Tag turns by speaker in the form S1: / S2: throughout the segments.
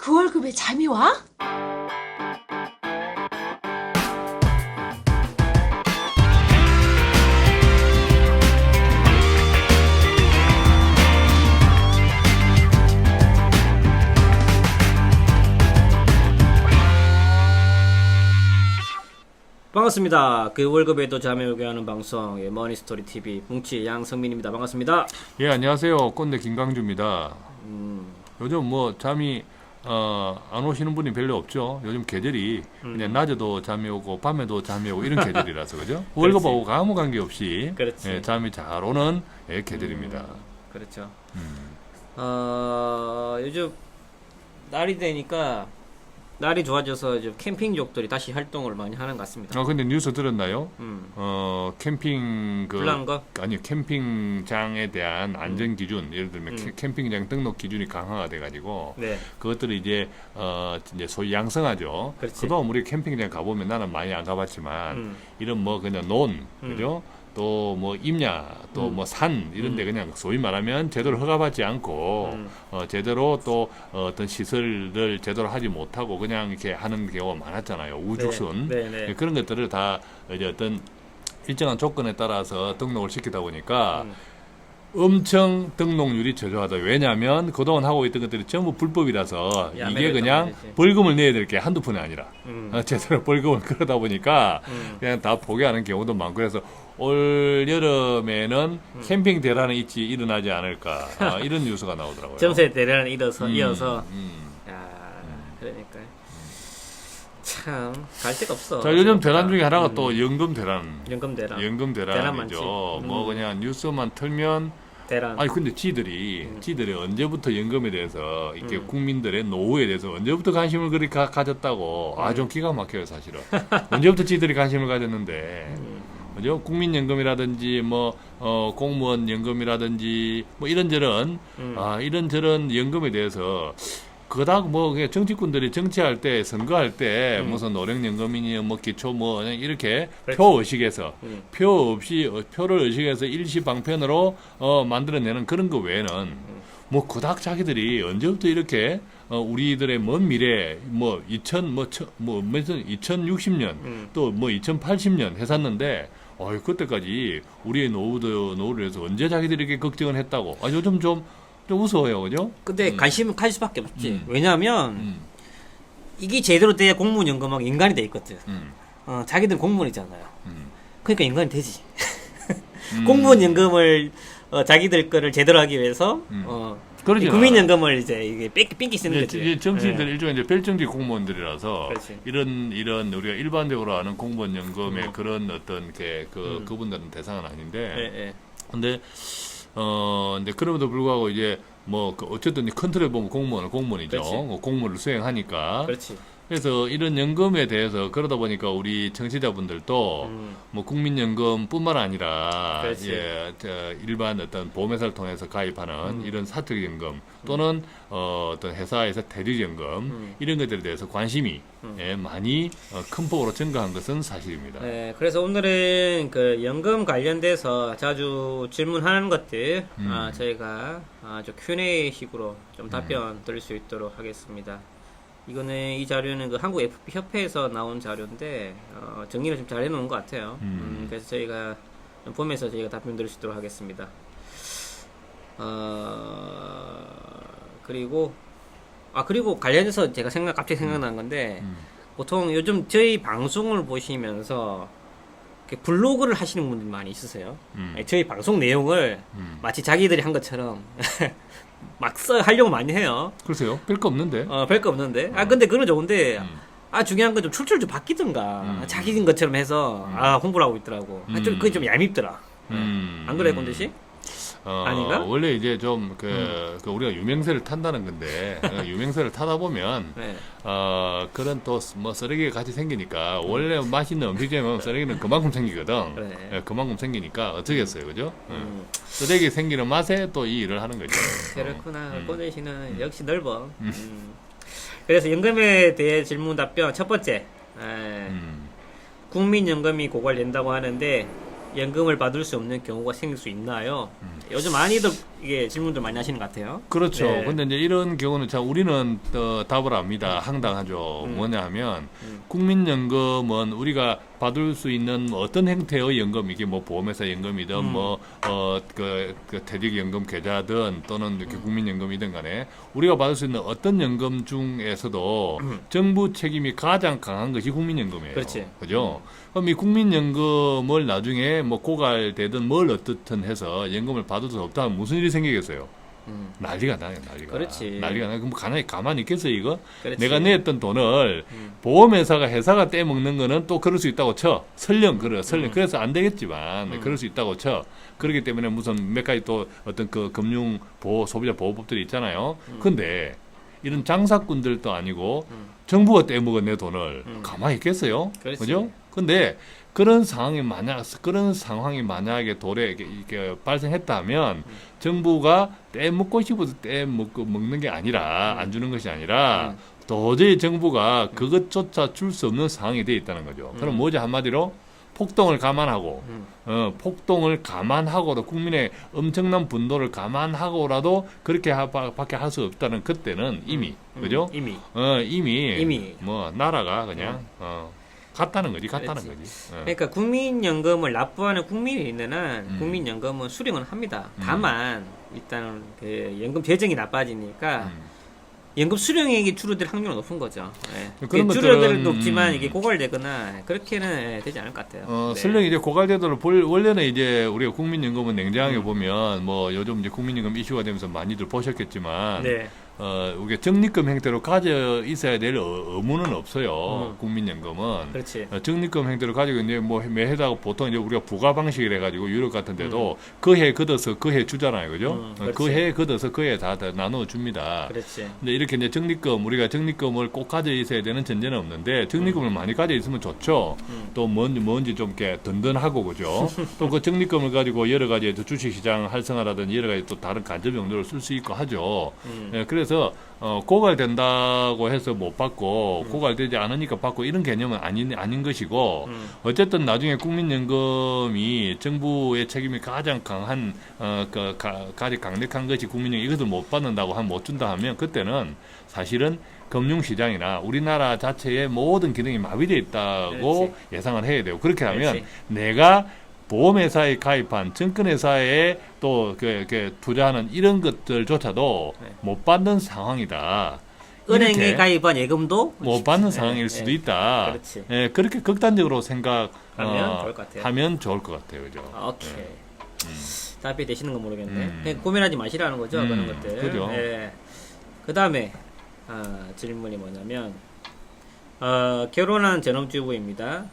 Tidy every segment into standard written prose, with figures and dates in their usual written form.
S1: 그 월급에 잠이 와?
S2: 반갑습니다. 그 월급에도 잠이 오게 하는 방송 머니스토리 TV 뭉치 양성민입니다. 반갑습니다.
S3: 예, 안녕하세요. 꼰대 김강주입니다. 요즘 뭐 잠이 안 오시는 분이 별로 없죠. 요즘 계절이 그냥 낮에도 잠이 오고 밤에도 잠이 오고 이런 계절이라서 그죠? 월급하고 아무 관계 없이 예, 잠이 잘 오는 예, 계절입니다.
S2: 그렇죠. 요즘 날이 되니까 날이 좋아져서 이제 캠핑족들이 다시 활동을 많이 하는 것 같습니다.
S3: 근데 뉴스 들었나요? 캠핑
S2: 불난 거?
S3: 아니요, 캠핑장에 대한 안전 기준, 예를 들면 캠핑장 등록 기준이 강화가 돼가지고
S2: 네.
S3: 그것들을 이제 소위 양성하죠.
S2: 그렇지.
S3: 그동안 우리 캠핑장 가보면 나는 많이 안 가봤지만 이런 뭐 그냥 논, 그죠? 또 뭐 임야, 또 뭐 산 이런 데 그냥 소위 말하면 제대로 허가받지 않고 제대로 또 어떤 시설을 제대로 하지 못하고 그냥 이렇게 하는 경우가 많았잖아요. 우죽순.
S2: 네.
S3: 그런 것들을 다 이제 어떤 일정한 조건에 따라서 등록을 시키다 보니까 엄청 등록률이 저조하다. 왜냐하면 그동안 하고 있던 것들이 전부 불법이라서 이게 그냥 벌금을 내야 될 게 한두 푼이 아니라 제대로 벌금을 그러다 보니까 그냥 다 포기하는 경우도 많고 그래서 올 여름에는 캠핑 대란이 일어나지 않을까 이런 뉴스가 나오더라고요.
S2: 점세 대란을 이어서 야, 그러니까 참 갈 데가 없어.
S3: 자, 요즘 대란 중에 하나가 또 연금 대란.
S2: 연금 대란.
S3: 연금
S2: 대란 많지.
S3: 대란이죠. 뭐 그냥 뉴스만 틀면
S2: 대란.
S3: 아니 근데 지들이 언제부터 연금에 대해서 이렇게 국민들의 노후에 대해서 언제부터 관심을 그렇게 가졌다고 좀 기가 막혀요 사실은. 언제부터 지들이 관심을 가졌는데 그죠? 국민연금이라든지 뭐 공무원 연금이라든지 뭐 이런저런 이런저런 연금에 대해서 그닥 뭐 그냥 정치꾼들이 정치할 때 선거할 때 무슨 노령연금이니 뭐 기초 뭐 그냥 이렇게
S2: 그렇지.
S3: 표 의식에서 표 없이 표를 의식해서 일시방편으로 만들어내는 그런 거 외에는 뭐 그닥 자기들이 언제부터 이렇게 우리들의 먼 미래 뭐 2060년 또 뭐 2080년 했었는데 그때까지 우리의 노후를 위해서 언제 자기들이 이렇게 걱정을 했다고 요즘 좀 우스워요, 그죠?
S2: 근데 관심은 갈 수밖에 없지. 왜냐하면 이게 제대로 돼야 공무원 연금하고 인간이 돼 있거든. 자기들은 공무원이잖아요. 그러니까 인간이 되지. 공무원 연금을 자기들 거를 제대로 하기 위해서 국민연금을 이제 이게 삥끼 쓰는 거지.
S3: 정치인들 일종의 이제 별정직 공무원들이라서
S2: 그렇지.
S3: 이런 우리가 일반적으로 아는 공무원 연금의 그런 어떤 그분들은 대상은 아닌데. 근데 근데 그럼에도 불구하고 이제 뭐 어쨌든 컨트롤 보면 공무원이죠.
S2: 그렇지.
S3: 공무원을 수행하니까.
S2: 그렇지.
S3: 그래서 이런 연금에 대해서 그러다 보니까 우리 청취자분들도 뭐 국민연금뿐만 아니라 일반 어떤 보험회사를 통해서 가입하는 이런 사적연금 또는 어떤 회사에서 대리연금 이런 것들에 대해서 관심이 많이 큰 폭으로 증가한 것은 사실입니다.
S2: 네, 그래서 오늘은 그 연금 관련돼서 자주 질문하는 것들 저희가 아주 Q&A 식으로 좀 답변 드릴 수 있도록 하겠습니다. 이거는 이 자료는 그 한국 FP 협회에서 나온 자료인데 정리를 좀 잘 해놓은 것 같아요. 그래서 저희가 좀 보면서 저희가 답변 드릴 수 있도록 하겠습니다. 그리고 관련해서 제가 갑자기 생각난 건데 보통 요즘 저희 방송을 보시면서 이렇게 블로그를 하시는 분들이 많이 있으세요. 저희 방송 내용을 마치 자기들이 한 것처럼 막 하려고 많이 해요.
S3: 글쎄요, 별거 없는데.
S2: 별거 없는데. 근데 그건 좋은데, 중요한 건 좀 출처를 좀 바뀌든가, 자기인 것처럼 해서, 홍보를 하고 있더라고. 그게 좀 얄밉더라. 안 그래, 꼰대씨? 아닌가?
S3: 원래 이제 좀 우리가 유명세를 탄다는 건데 유명세를 타다 보면 그런 또 뭐 쓰레기가 같이 생기니까 원래 맛있는 음식점에 쓰레기는 그만큼 생기거든.
S2: 그래.
S3: 그만큼 생기니까 어쩌겠어요, 그죠? 쓰레기 생기는 맛에 또 이 일을 하는 거죠.
S2: 그렇구나. 꼰대씨는 역시 넓어. 그래서 연금에 대해 질문 답변 첫 번째. 국민연금이 고갈된다고 하는데 연금을 받을 수 없는 경우가 생길 수 있나요? 요즘 많이들 이게 질문들 많이 하시는 것 같아요.
S3: 그렇죠.
S2: 네.
S3: 근데 이제 이런 경우는 참 우리는 답을 압니다. 항당하죠. 뭐냐 하면 국민연금은 우리가 받을 수 있는 어떤 형태의 연금, 이게 뭐 보험회사 연금이든 그 퇴직연금 계좌든 또는 이렇게 국민연금이든 간에 우리가 받을 수 있는 어떤 연금 중에서도 정부 책임이 가장 강한 것이 국민연금이에요.
S2: 그렇지.
S3: 그죠? 그럼 이 국민연금을 나중에 뭐 고갈되든 뭘 어떻든 해서 연금을 받을 수 없다 하면 무슨 일이 생기겠어요? 난리가 나요, 난리가.
S2: 그렇지.
S3: 난리가 나요. 그럼 가만히 있겠어요, 이거?
S2: 그렇지.
S3: 내가 냈던 돈을 회사가 떼먹는 거는 또 그럴 수 있다고 쳐. 설령. 그래서 안 되겠지만, 그럴 수 있다고 쳐. 그렇기 때문에 무슨 몇 가지 또 어떤 그 소비자 보호법들이 있잖아요. 근데 이런 장사꾼들도 아니고 정부가 떼먹은 내 돈을 가만히 있겠어요?
S2: 그렇지.
S3: 그죠? 근데 그런 상황이 만약에 이게 발생했다면 정부가 떼먹고 싶어서 먹는 게 아니라 안 주는 것이 아니라 도저히 정부가 그것조차 줄 수 없는 상황이 돼 있다는 거죠. 그럼 뭐지? 한마디로 폭동을 감안하고 폭동을 감안하고도 국민의 엄청난 분노를 감안하고라도 그렇게 밖에 할 수 없다는 그때는 이미 그죠? 이미 뭐 나라가 그냥 갔다는 거지.
S2: 그러니까 국민연금을 납부하는 국민이 있는 한 국민연금은 수령은 합니다. 다만 일단 그 연금 재정이 나빠지니까 연금 수령액이 줄어들 확률은 높은 거죠. 예.
S3: 그런
S2: 줄어들
S3: 것들은,
S2: 높지만 이게 고갈되거나 그렇게는 되지 않을 것 같아요. 네.
S3: 설령 이제 고갈되도록 원래는 이제 우리가 국민연금은 냉정하게 보면 뭐 요즘 이제 국민연금 이슈가 되면서 많이들 보셨겠지만
S2: 네.
S3: 우리가 적립금 형태로 가져 있어야 될 의무는 없어요. 국민연금은.
S2: 그렇지.
S3: 적립금 형태로 가지고 이제 뭐 매해다가 보통 이제 우리가 부과 방식을 해가지고 유럽 같은 데도 그 해 걷어서 그 해 주잖아요, 그죠? 그 해 걷어서 그 해 다 나눠 줍니다.
S2: 그렇지.
S3: 근데 이렇게 이제 우리가 적립금을 꼭 가져 있어야 되는 전제는 없는데 적립금을 많이 가져 있으면 좋죠. 또 뭔지 좀 이렇게 든든하고 그죠? 또 그 적립금을 가지고 여러 가지 주식시장 활성화라든지 여러 가지 또 다른 간접 용도로 쓸 수 있고 하죠. 그래서 고갈된다고 해서 못 받고 고갈되지 않으니까 받고 이런 개념은 아닌 것이고 어쨌든 나중에 국민연금이 정부의 책임이 가장 강한 가장 강력한 것이 국민연금 이것을 못 받는다고 못 준다 하면 그때는 사실은 금융시장이나 우리나라 자체의 모든 기능이 마비되어 있다고
S2: 그렇지.
S3: 예상을 해야 돼요. 그렇게 하면
S2: 그렇지.
S3: 내가 보험회사에 가입한 증권회사에 또 투자하는 이런 것들조차도
S2: 네.
S3: 못 받는 상황이다.
S2: 은행에
S3: 이렇게
S2: 가입한 예금도
S3: 못 받는 상황일 수도 있다.
S2: 그렇지.
S3: 그렇게 극단적으로
S2: 하면 좋을 것 같아요.
S3: 하면 좋을 것 같아요. 그죠?
S2: 오케이. 답이 되시는 건 모르겠네. 그냥 고민하지 마시라는 거죠. 그런 것들.
S3: 그죠.
S2: 그 다음에 질문이 뭐냐면 결혼한 전업주부입니다.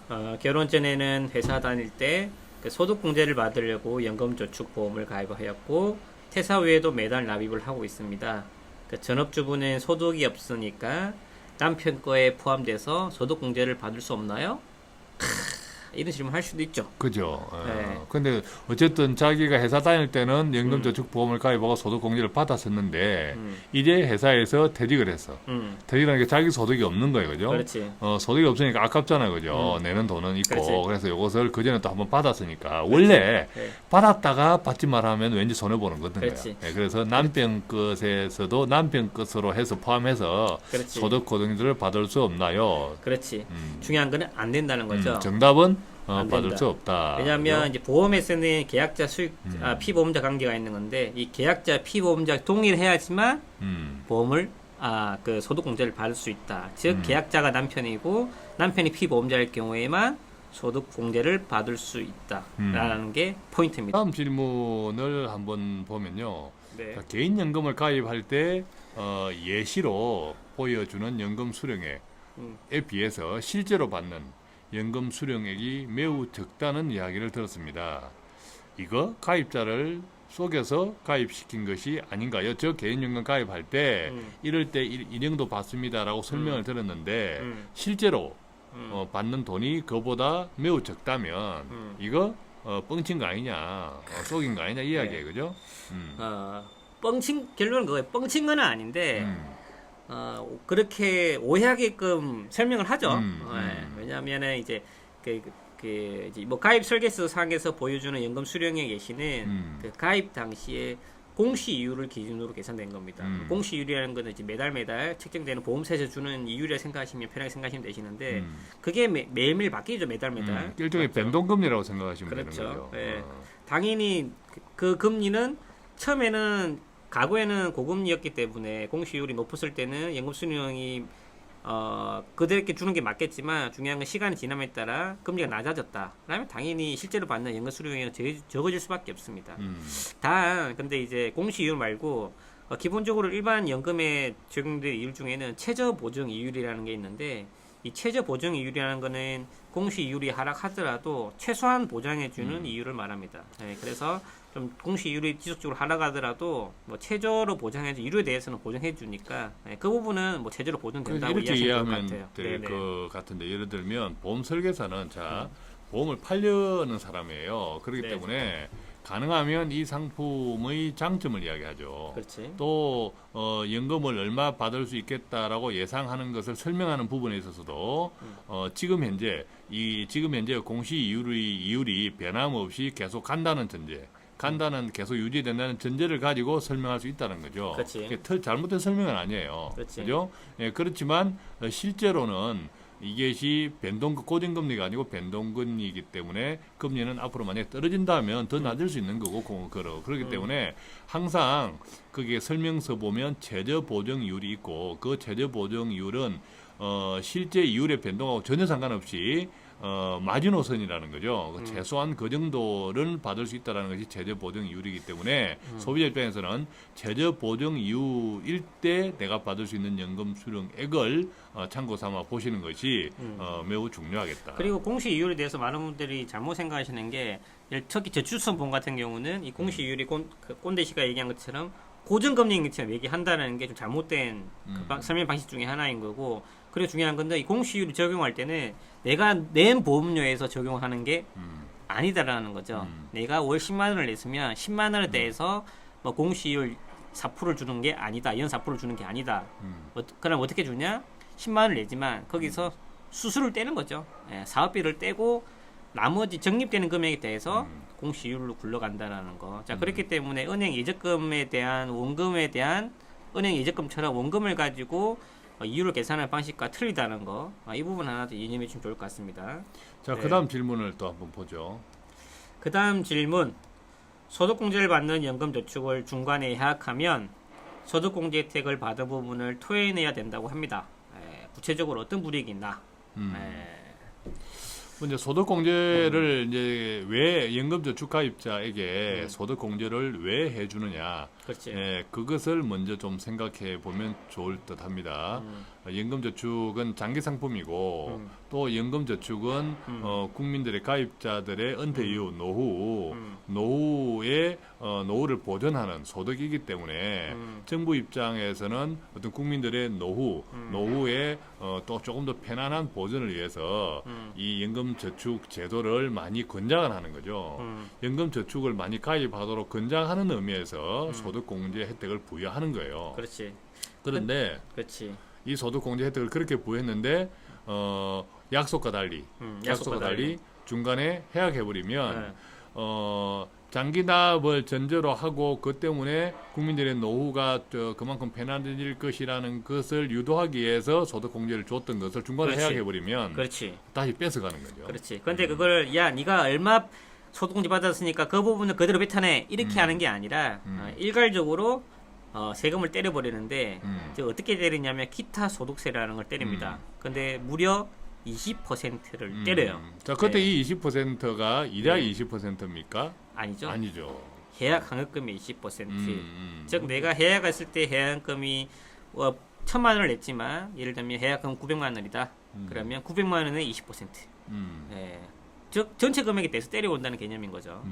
S2: 결혼 전에는 회사 다닐 때 그 소득공제를 받으려고 연금저축보험을 가입하였고 퇴사 후에도 매달 납입을 하고 있습니다. 그 전업주부는 소득이 없으니까 남편 거에 포함돼서 소득공제를 받을 수 없나요? 이런 질문 할 수도 있죠.
S3: 그죠.
S2: 네.
S3: 근데 어쨌든 자기가 회사 다닐 때는 연금저축보험을 가입하고 소득공제를 받았었는데 이제 회사에서 퇴직을 했어. 퇴직하는 게 자기 소득이 없는 거예요, 그죠?
S2: 그렇지.
S3: 소득이 없으니까 아깝잖아요, 그죠? 내는 돈은 있고
S2: 그렇지.
S3: 그래서 이것을 그 전에 또 한번 받았으니까 원래
S2: 네.
S3: 받았다가 받지 말하면 왠지 손해 보는 거든 거야.
S2: 그렇지.
S3: 그래서 남편 것에서도 남편 것으로 해서 포함해서
S2: 그렇지.
S3: 소득공제를 받을 수 없나요?
S2: 그렇지. 중요한 거는 안 된다는 거죠.
S3: 정답은
S2: 안
S3: 받을
S2: 된다.
S3: 수 없다.
S2: 왜냐하면
S3: 그죠?
S2: 이제 보험에서는 계약자 수익, 피보험자 관계가 있는 건데 이 계약자 피보험자 동일해야지만 보험을 그 소득공제를 받을 수 있다. 즉 계약자가 남편이고 남편이 피보험자일 경우에만 소득공제를 받을 수 있다라는 게 포인트입니다.
S3: 다음 질문을 한번 보면요.
S2: 네.
S3: 그러니까 개인연금을 가입할 때 예시로 보여주는 연금 수령액에 비해서 실제로 받는 연금 수령액이 매우 적다는 이야기를 들었습니다. 이거 가입자를 속여서 가입시킨 것이 아닌가요? 저 개인연금 가입할 때 이럴 때 이 정도 받습니다라고 설명을 들었는데 실제로 받는 돈이 그보다 매우 적다면 이거 뻥친 거 아니냐, 속인 거 아니냐 이 이야기예요, 그죠?
S2: 결론은 그거예요. 뻥친 건 아닌데 그렇게 오해하게끔 설명을 하죠. 왜냐하면은 이제 그 이제 뭐 가입 설계서 상에서 보여주는 연금 수령액 예시는 그 가입 당시에 공시 이율을 기준으로 계산된 겁니다. 공시 이율이라는 거는 이제 매달 책정되는 보험사에서 주는 이율이라 생각하시면 편하게 생각하시면 되시는데 그게 매일매일 바뀌죠. 매달.
S3: 일종의 변동금리라고 생각하시면
S2: 그렇죠.
S3: 되는 거죠.
S2: 예. 당연히 그 금리는 처음에는 과거에는 고금리였기 때문에 공시율이 높았을 때는 연금 수령이 그들에게 주는 게 맞겠지만 중요한 건 시간이 지남에 따라 금리가 낮아졌다. 그러면 당연히 실제로 받는 연금 수령액은 적어질 수밖에 없습니다. 단 근데 이제 공시이율 말고 기본적으로 일반 연금에 적용된 이율 중에는 최저 보정 이율이라는 게 있는데 이 최저 보정 이율이라는 거는 공시 이율이 하락하더라도 최소한 보장해주는 이율을 말합니다. 네, 그래서 좀 공시 이율이 지속적으로 하락하더라도 뭐 최저로 보장해준 이율에 대해서는 보장해주니까 네, 그 부분은 뭐 최저로 보장된다고
S3: 이렇게
S2: 이해하시면
S3: 이해하면
S2: 될
S3: 될
S2: 것
S3: 것 같은데 예를 들면 보험 설계사는 보험을 팔려는 사람이에요. 그렇기
S2: 네.
S3: 때문에 가능하면 이 상품의 장점을 이야기하죠.
S2: 그렇지.
S3: 또 연금을 얼마 받을 수 있겠다라고 예상하는 것을 설명하는 부분에 있어서도 지금 현재 공시 이율이 변함없이 계속 간다는 전제, 계속 유지된다는 전제를 가지고 설명할 수 있다는 거죠.
S2: 그렇지.
S3: 잘못된 설명은 아니에요.
S2: 그렇지.
S3: 그죠? 예, 그렇지만 실제로는 이것이 고정금리가 아니고 변동금리이기 때문에 금리는 앞으로 만약에 떨어진다면 더 낮을 수 있는 거고 그렇기 때문에 항상 그게 설명서 보면 최저 보정이율이 있고 그 최저 보정이율은 실제 이율의 변동하고 전혀 상관없이 마지노선이라는 거죠. 최소한 그 정도를 받을 수 있다는 것이 최저 보정 이율이기 때문에 소비자 입장에서는 최저 보정 이율일 때 내가 받을 수 있는 연금 수령액을 참고 삼아 보시는 것이 매우 중요하겠다.
S2: 그리고 공시 이율에 대해서 많은 분들이 잘못 생각하시는 게 특히 저출산 보험 같은 경우는 이 공시 이율이 꼰대 씨가 얘기한 것처럼 고정금리인 것처럼 얘기한다는 게 좀 잘못된 설명 방식 중에 하나인 거고 그리고 중요한 건데 이 공시율을 적용할 때는 내가 낸 보험료에서 적용하는 게 아니다라는 거죠. 내가 월 10만 원을 냈으면 10만 원에 대해서 뭐 공시율 4%를 주는 게 아니다. 연 4%를 주는 게 아니다. 그럼 어떻게 주냐? 10만 원을 내지만 거기서 수수료를 떼는 거죠. 예, 사업비를 떼고 나머지 적립되는 금액에 대해서 공시율로 굴러간다는 거. 자, 그렇기 때문에 은행 예적금에 대한 원금에 대한 은행 예적금처럼 원금을 가지고 이율을 계산하는 방식과 틀리다는 거. 이 부분 하나 더 이해해 주시면 좋을 것 같습니다.
S3: 자,
S2: 네.
S3: 그다음 질문을 또 한번 보죠.
S2: 그다음 질문. 소득공제를 받는 연금저축을 중간에 해약하면 소득공제 혜택을 받은 부분을 토해내야 된다고 합니다. 구체적으로 어떤 불이익이 있나?
S3: 이제 소득공제를 이제 왜 연금저축 가입자에게 소득공제를 왜 해주느냐?
S2: 그렇지.
S3: 그것을 먼저 좀 생각해 보면 좋을 듯합니다. 연금저축은 장기 상품이고 또 연금저축은 국민들의 가입자들의 은퇴 이후 노후를 보전하는 소득이기 때문에 정부 입장에서는 어떤 국민들의 노후에 또 조금 더 편안한 보전을 위해서 이 연금저축 제도를 많이 권장하는 거죠. 연금저축을 많이 가입하도록 권장하는 의미에서 소득공제 혜택을 부여하는 거예요.
S2: 그렇지.
S3: 그런데
S2: 그렇지.
S3: 이 소득공제 혜택을 그렇게 부여했는데 약속과 달리 중간에 해약해버리면 장기 납을 전제로 하고 그 때문에 국민들의 노후가 그만큼 편안해질 것이라는 것을 유도하기 위해서 소득공제를 줬던 것을 중간에
S2: 그렇지.
S3: 해약해버리면
S2: 그렇지.
S3: 다시 뺏어가는 거죠.
S2: 그렇지. 근데 그걸 네가 얼마 소득공제 받았으니까 그 부분을 그대로 뱉어내 이렇게 하는 게 아니라 일괄적으로 세금을 때려버리는데 어떻게 때리냐면 기타 소득세라는 걸 때립니다. 근데 무려 20%를 때려요.
S3: 자, 그때 이 20%가 일약 20%입니까?
S2: 아니죠.
S3: 아니죠.
S2: 해약 환급금의 20%. 즉 내가 해약했을 때 해약금이 1,000만 원을 냈지만 예를 들면 해약금 900만 원이다. 그러면 900만 원의 20%. 즉 전체 금액에 대해서 때려온다는 개념인 거죠.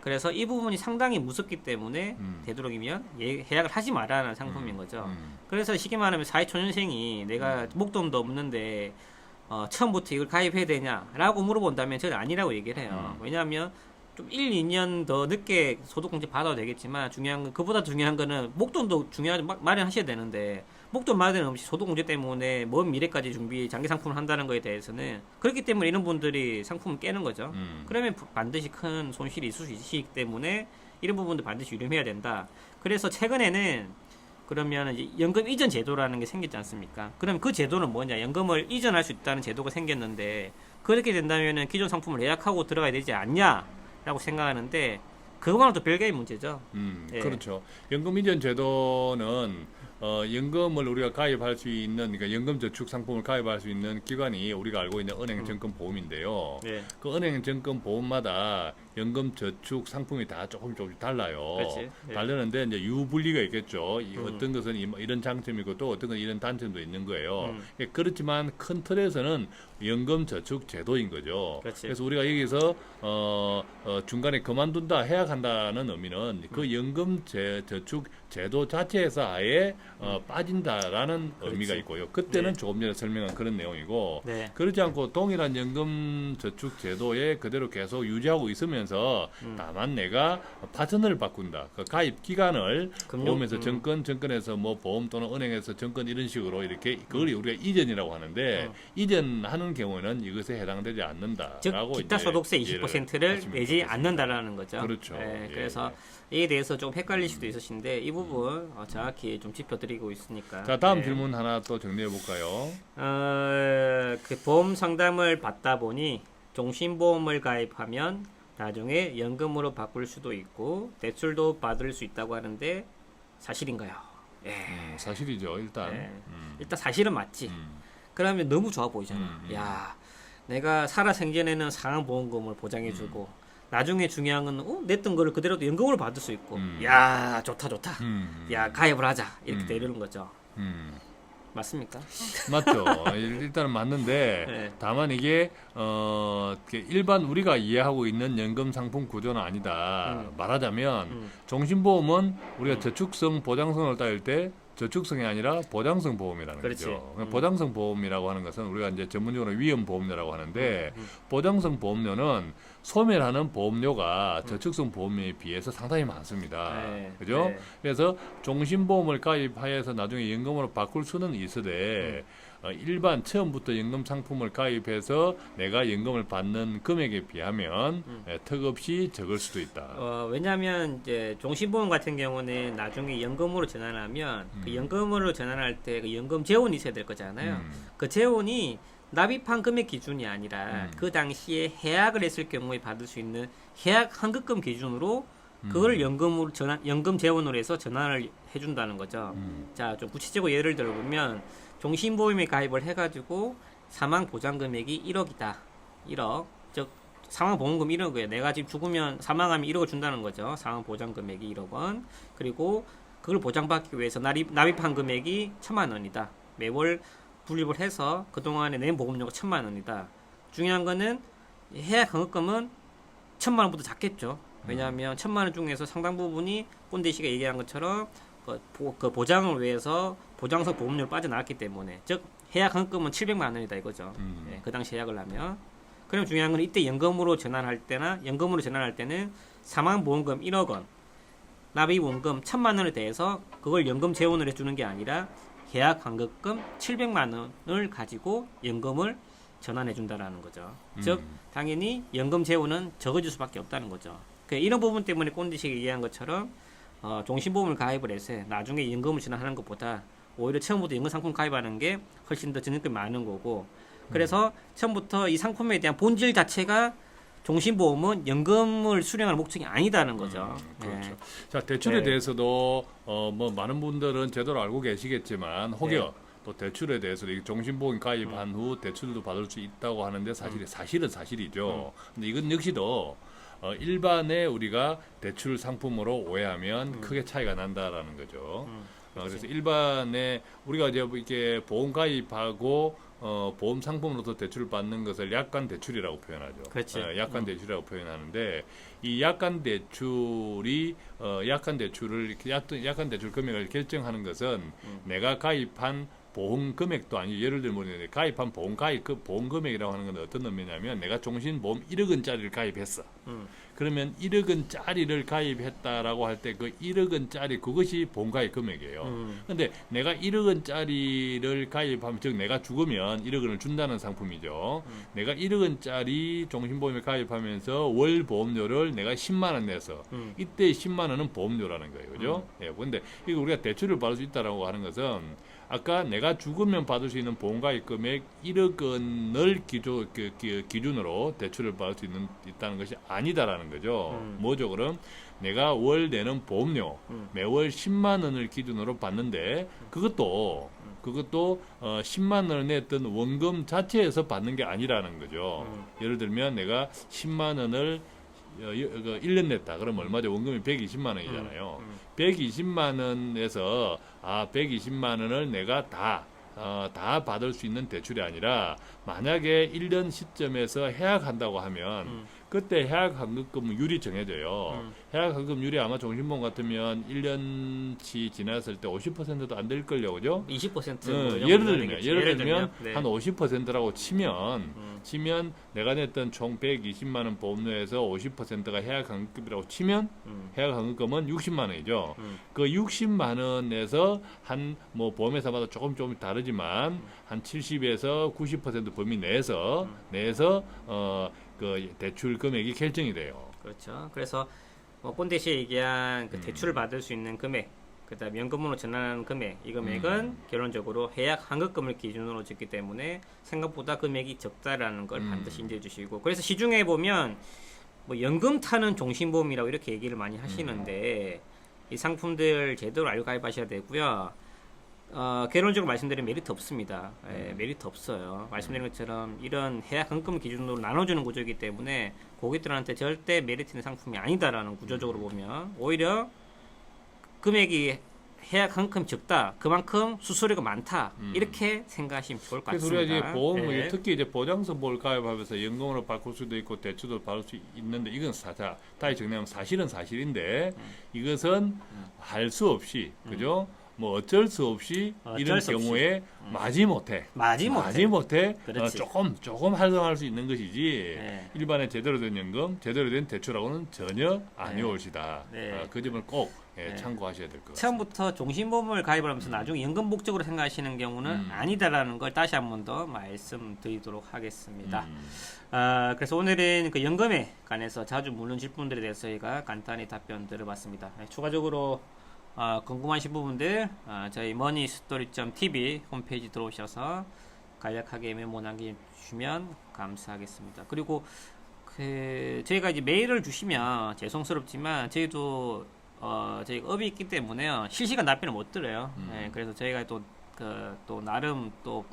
S2: 그래서 이 부분이 상당히 무섭기 때문에 되도록이면 해약을 하지 말라는 상품인 거죠. 그래서 쉽게 말하면 사회초년생이 내가 목돈도 없는데 처음부터 이걸 가입해야 되냐라고 물어본다면 저는 아니라고 얘기를 해요. 왜냐하면 좀 1, 2년 더 늦게 소득공제 받아도 되겠지만 중요한 건 그보다 중요한 거는 목돈도 중요하게 마련하셔야 되는데 목돈 마련 없이 소득공제 때문에 먼 미래까지 장기 상품을 한다는 거에 대해서는 그렇기 때문에 이런 분들이 상품을 깨는 거죠. 그러면 반드시 큰 손실이 있을 수 있기 때문에 이런 부분도 반드시 유념해야 된다. 그래서 최근에는 그러면 이제 연금 이전 제도라는 게 생겼지 않습니까? 그럼 그 제도는 뭐냐? 연금을 이전할 수 있다는 제도가 생겼는데 그렇게 된다면은 기존 상품을 예약하고 들어가야 되지 않냐라고 생각하는데 그거와는 또 별개의 문제죠. 예.
S3: 그렇죠. 연금 이전 제도는 연금을 우리가 가입할 수 있는, 그러니까 연금 저축 상품을 가입할 수 있는 기관이 우리가 알고 있는 은행 증권 보험인데요.
S2: 예.
S3: 그 은행 증권 보험마다 연금 저축 상품이 다 조금씩 달라요.
S2: 그렇지. 예.
S3: 다르는데 이제 유분리가 있겠죠. 어떤 것은 이런 장점이고 또 어떤 건 이런 단점도 있는 거예요. 예, 그렇지만 큰 틀에서는 연금 저축 제도인 거죠.
S2: 그렇지.
S3: 그래서 우리가 여기서 중간에 그만둔다, 해약한다는 의미는 그 연금 저축 제도 자체에서 아예 빠진다라는 의미가 있고요. 그때는
S2: 네.
S3: 조금 전에 설명한 그런 내용이고
S2: 네.
S3: 그렇지 않고 동일한 연금 저축 제도에 그대로 계속 유지하고 있으면서 다만 내가 파트너를 바꾼다. 그 가입 기간을 보험에서 증권에서 뭐 보험 또는 은행에서 증권 이런 식으로 이렇게 그걸 우리가 이전이라고 하는데 이전하는 경우에는 이것에 해당되지 않는다라고
S2: 즉 기타 소득세 20%를 내지 않는다라는 거죠.
S3: 그렇죠.
S2: 네,
S3: 예.
S2: 그래서 이에 대해서 좀 헷갈릴 수도 있으신데 이 부분 정확히 좀 짚어드리고 있으니까.
S3: 자, 다음
S2: 네.
S3: 질문 하나 또 정리해 볼까요?
S2: 그 보험 상담을 받다 보니 종신보험을 가입하면 나중에 연금으로 바꿀 수도 있고 대출도 받을 수 있다고 하는데 사실인가요? 예.
S3: 사실이죠. 일단
S2: 네. 일단 사실은 맞지.
S3: 음.
S2: 그러면 너무 좋아 보이잖아. 야, 내가 살아 생전에는 상환보험금을 보장해주고 나중에 중요한 건 냈던 거를 그대로 연금으로 받을 수 있고 야 좋다 야 가입을 하자 이렇게 되는 거죠. 맞습니까?
S3: 맞죠. 일단은 맞는데
S2: 네.
S3: 다만 이게 일반 우리가 이해하고 있는 연금 상품 구조는 아니다. 말하자면 종신보험은 우리가 저축성 보장성을 따질 때 저축성이 아니라 보장성 보험이라는
S2: 그렇지.
S3: 거죠. 보장성 보험이라고 하는 것은 우리가 이제 전문용어로 위험 보험료라고 하는데 보장성 보험료는 소멸하는 보험료가 저축성 보험료에 비해서 상당히 많습니다.
S2: 네.
S3: 그죠?
S2: 네.
S3: 그래서 종신보험을 가입하여서 나중에 연금으로 바꿀 수는 있으되 일반 처음부터 연금 상품을 가입해서 내가 연금을 받는 금액에 비하면 턱없이 적을 수도 있다.
S2: 왜냐하면 이제 종신보험 같은 경우는 나중에 연금으로 전환하면 그 연금으로 전환할 때 그 연금 재원이 있어야 될 거잖아요. 그 재원이 납입한 금액 기준이 아니라 그 당시에 해약을 했을 경우에 받을 수 있는 해약 환급금 기준으로 그걸 연금으로 연금 재원으로 해서 전환을 해준다는 거죠. 자, 좀 구체적으로 예를 들어보면 종신보험에 가입을 해가지고 사망 보장 금액이 1억이다. 1억. 즉 사망 보험금 1억이에요. 내가 지금 죽으면 사망하면 1억을 준다는 거죠. 사망 보장 금액이 1억 원. 그리고 그걸 보장받기 위해서 납입한 금액이 1,000만 원이다. 매월 분립을 해서 그동안에 낸 보험료가 1,000만 원이다. 중요한 거는 해약 환급금은 1,000만 원보다 작겠죠. 왜냐하면 1,000만 원 중에서 상당 부분이 꼰대 씨가 얘기한 것처럼 그 보장을 위해서 보장성 보험료를 빠져나왔기 때문에 즉 해약 환급금은 700만 원이다 이거죠. 예, 그 당시 해약을 하면. 그럼 중요한 건 이때 연금으로 전환할 때는 사망보험금 1억 원, 납입원금 1,000만 원에 대해서 그걸 연금 재원을 해주는 게 아니라 해약 환급금 700만 원을 가지고 연금을 전환해 준다라는 거죠. 즉 당연히 연금 재원은 적어질 수밖에 없다는 거죠. 이런 부분 때문에 꼰대식이 얘기한 것처럼 종신보험을 가입을 해서 나중에 연금을 전환하는 것보다 오히려 처음부터 연금 상품 가입하는 게 훨씬 더 전입금이 많은 거고 그래서 처음부터 이 상품에 대한 본질 자체가 종신보험은 연금을 수령하는 목적이 아니다는 거죠.
S3: 그렇죠.
S2: 네.
S3: 자, 대출에
S2: 네.
S3: 대해서도 뭐 많은 분들은 제대로 알고 계시겠지만 혹여 또 대출에 대해서 종신보험 가입한 후 대출도 받을 수 있다고 하는데 사실은 사실이죠. 근데 이건 역시도 일반의 우리가 대출 상품으로 오해하면 크게 차이가 난다라는 거죠. 그래서 일반의 우리가 이제 이렇게 보험 가입하고 보험 상품으로서 대출을 받는 것을 약관 대출이라고 표현하죠.
S2: 그렇지.
S3: 약관 대출이라고 표현하는데 이 약관 대출이 약관 대출 금액을 결정하는 것은 내가 가입한 보험 금액도 아니고 예를 들면 가입한 보험 가입 그 보험 금액이라고 하는 건 어떤 의미냐면 내가 종신보험 1억 원짜리를 가입했어. 그러면 1억 원짜리를 가입했다라고 할 때 그 1억 원짜리 그것이 보험 가입 금액이에요. 근데 내가 1억 원짜리를 가입하면 즉 내가 죽으면 1억 원을 준다는 상품이죠. 내가 1억 원짜리 종신보험에 가입하면서 월 보험료를 내가 10만 원 내서 이때 10만 원은 보험료라는 거예요. 그죠? 예. 근데 이거 우리가 대출을 받을 수 있다라고 하는 것은 아까 내가 죽으면 받을 수 있는 보험가입 금액 1억 원을 기준으로 대출을 받을 수 있다는 것이 아니다라는 거죠. 뭐죠? 그럼 내가 월 내는 보험료 매월 10만 원을 기준으로 받는데 그것도 10만 원을 냈던 원금 자체에서 받는 게 아니라는 거죠. 예를 들면 내가 10만 원을 1년 냈다. 그럼 얼마죠? 원금이 120만 원이잖아요. 120만 원에서 120만 원을 내가 다 받을 수 있는 대출이 아니라 만약에 1년 시점에서 해약한다고 하면 그때 해약환급금률이 정해져요. 해약환급률이 아마 종신보험 같으면 1년치 지났을 때 50%도 안 될걸요. 그죠?
S2: 20%
S3: 예를 들면
S2: 네.
S3: 한 50%라고 치면 내가 냈던 총 120만 원 보험료에서 50%가 해약환급이라고 치면 해약환급금은 60만 원이죠. 그 60만 원에서 한 뭐 보험회사마다 조금 다르지만 한 70에서 90% 범위 내에서 그 대출 금액이 결정이 돼요.
S2: 그렇죠. 그래서 뭐 꼰대씨 얘기한 그 대출을 받을 수 있는 금액, 그다음 연금으로 전환하는 금액, 이 금액은 결론적으로 해약 환급금을 기준으로 짓기 때문에 생각보다 금액이 적다라는 걸 반드시 인지해 주시고, 그래서 시중에 보면 뭐 연금 타는 종신보험이라고 이렇게 얘기를 많이 하시는데 이 상품들 제대로 알고 가입하셔야 되고요. 결론적으로 말씀드리면 메리트 없습니다. 메리트 없어요. 말씀드린 것처럼 이런 해약 환급 기준으로 나눠주는 구조이기 때문에 고객들한테 절대 메리트 있는 상품이 아니다라는 구조적으로 보면 오히려 금액이 해약 환급 적다. 그만큼 수수료가 많다. 이렇게 생각하시면 좋을 것
S3: 그래서
S2: 같습니다.
S3: 우리가 이제 보험 특히 이제 보장선보험을 가입하면서 연금으로 바꿀 수도 있고 대출도 받을 수 있는데 이건 다시 정리하면 사실은 사실인데 이것은 할 수 없이 그죠? 뭐 어쩔 수 없이 이런 경우에 마지못해 조금 활성화할 수 있는 것이지 일반의 제대로 된 연금, 제대로 된 대출하고는 전혀 아니올시다. 그 점을 꼭 참고하셔야 될 것 같습니다.
S2: 처음부터 종신보험을 가입을 하면서 나중에 연금 목적으로 생각하시는 경우는 아니다라는 걸 다시 한 번 더 말씀드리도록 하겠습니다. 그래서 오늘은 그 연금에 관해서 자주 묻는 질문들에 대해서 저희가 간단히 답변 드려봤습니다. 추가적으로 궁금하신 부분들 저희 moneystory.tv 홈페이지 들어오셔서 간략하게 메모 남겨주시면 감사하겠습니다. 그리고 저희가 이제 메일을 주시면 죄송스럽지만 저희도 저희가 업이 있기 때문에요 실시간 답변을 못 드려요. 그래서 저희가 또 나름 또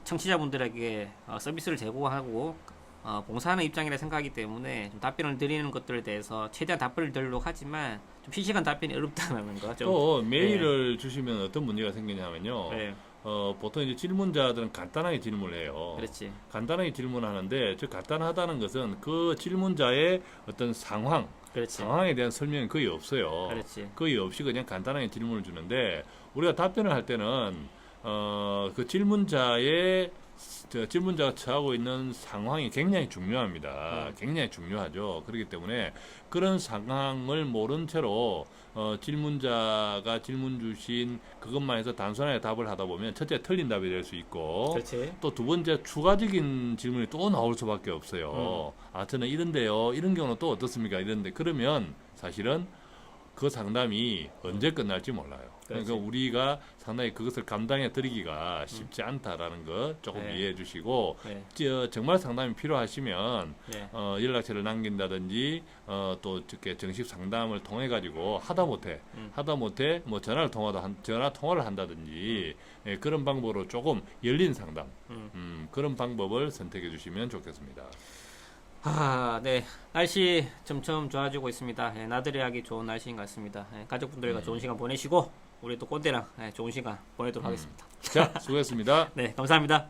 S2: 청취자분들에게 서비스를 제공하고 봉사하는 입장이라 생각하기 때문에 좀 답변을 드리는 것들에 대해서 최대한 답변을 드리려고 하지만 좀 실시간 답변이 어렵다는 거.
S3: 또 메일을 주시면 어떤 문제가 생기냐면요. 보통 이제 질문자들은 간단하게 질문을 해요.
S2: 그렇지.
S3: 간단하게 질문하는데 저 간단하다는 것은 그 질문자의 어떤 상황에 대한 설명이 거의 없어요.
S2: 그렇지.
S3: 거의 없이 그냥 간단하게 질문을 주는데 우리가 답변을 할 때는 그 질문자가 처하고 있는 상황이 굉장히 중요합니다. 굉장히 중요하죠. 그렇기 때문에 그런 상황을 모른 채로 질문자가 질문 주신 그것만 해서 단순하게 답을 하다 보면 첫째 틀린 답이 될 수 있고 또 두 번째 추가적인 질문이 또 나올 수밖에 없어요. 저는 이런데요. 이런 경우는 또 어떻습니까? 이런데 그러면 사실은 그 상담이 언제 끝날지 몰라요. 그러니까 우리가 상당히 그것을 감당해 드리기가 쉽지 않다라는 것 조금 이해해 주시고 정말 상담이 필요하시면 연락처를 남긴다든지 또 정식 상담을 통해 가지고 하다못해 뭐 전화 통화를 한다든지 그런 방법으로 조금 열린 상담 그런 방법을 선택해 주시면 좋겠습니다.
S2: 네. 날씨 점점 좋아지고 있습니다. 나들이 하기 좋은 날씨인 것 같습니다. 가족분들과 좋은 시간 보내시고, 우리 또 꼰대랑 좋은 시간 보내도록 하겠습니다.
S3: 자, 수고했습니다.
S2: 네, 감사합니다.